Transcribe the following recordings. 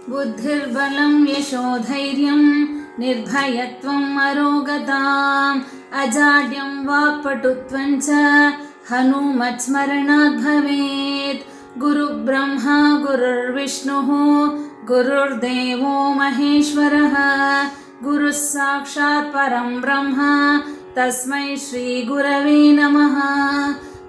बुद्धिर्बलं यशोधैर्यं निर्भयत्वम् अरोगताम् अजाड्यं वाक्पटुत्वं च हनुमत्स्मरणात् भवेत्। गुरुब्रह्मा गुरुर्विष्णुः गुरुर्देवो महेश्वरः गुरुः साक्षात् परं ब्रह्म तस्मै श्रीगुरवे नमः।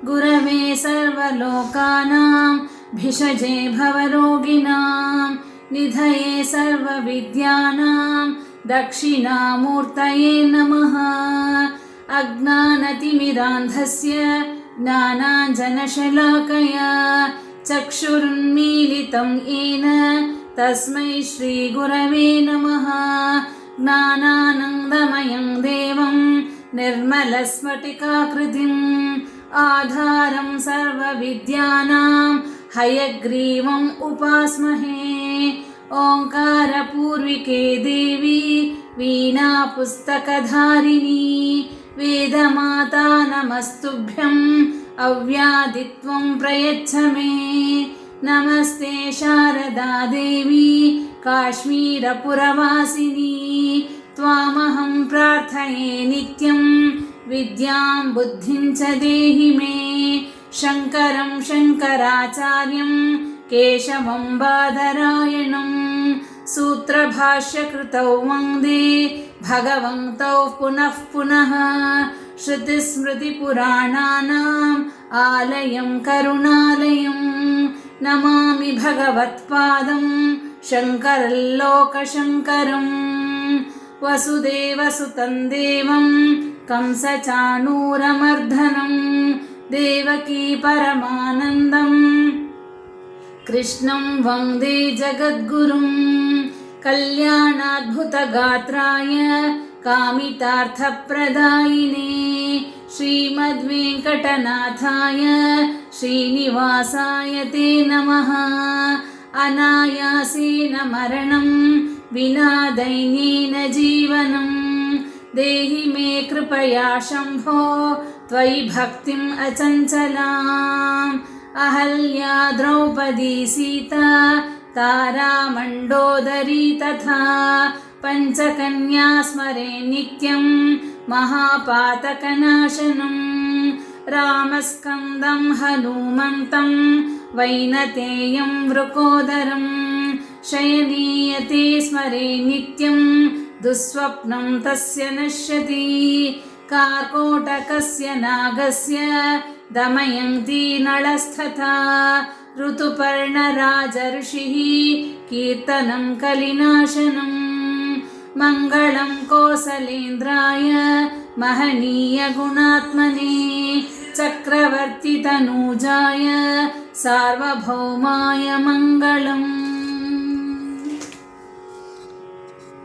गुरवे सर्वलोकानां भिषजे भवरोगिणां निधये सर्वविद्यानां दक्षिणामूर्तये नमः। अज्ञानतिमिरान्धस्य ज्ञानाञ्जनशलाकया चक्षुरुन्मीलितं येन तस्मै श्रीगुरवे नमः। ज्ञानानन्दमयं देवं निर्मलस्फटिकाकृतिम् आधारं सर्वविद्यानां हयग्रीवम् उपास्महे। ओङ्कारपूर्विके देवी वीणापुस्तकधारिणी वेदमाता नमस्तुभ्यम् अव्यादित्वं प्रयच्छ मे। नमस्ते शारदा देवी काश्मीरपुरवासिनी त्वामहं प्रार्थये नित्यं विद्यां बुद्धिं च देहि मे। शङ्करं शङ्कराचार्यं केशवं बादरायणं सूत्रभाष्यकृतौ वन्दे भगवन्तौ पुनः पुनः। श्रुतिस्मृतिपुराणानाम् आलयं करुणालयं नमामि भगवत्पादं शङ्करल्लोकशङ्करम्। वसुदेवसुतं देवं कंसचाणूरमर्दनं देवकी परमानन्दं कृष्णं वन्दे जगद्गुरुं। कल्याणाद्भुतगात्राय कामितार्थप्रदायिने श्रीमद्वेङ्कटनाथाय श्रीनिवासाय ते नमः। अनायासेन मरणं विना दैन्येन जीवनं देहि मे कृपया शम्भो त्वयि भक्तिम् अचञ्चलाम्। अहल्या द्रौपदी सीता तारा मण्डोदरी तथा पञ्चकन्या स्मरे नित्यं महापातकनाशनम्। रामस्कन्दं हनुमन्तं वैनतेयं वृकोदरं शयनीयते स्मरे नित्यं दुःस्वप्नं तस्य नश्यति। कार्कोटकस्य नागस्य दमयन्ती नळस्तथा ऋतुपर्णराजऋषिः कीर्तनं कलिनाशनम्। मङ्गलं कोसलेन्द्राय महनीयगुणात्मने चक्रवर्तितनूजाय सार्वभौमाय मङ्गलम्।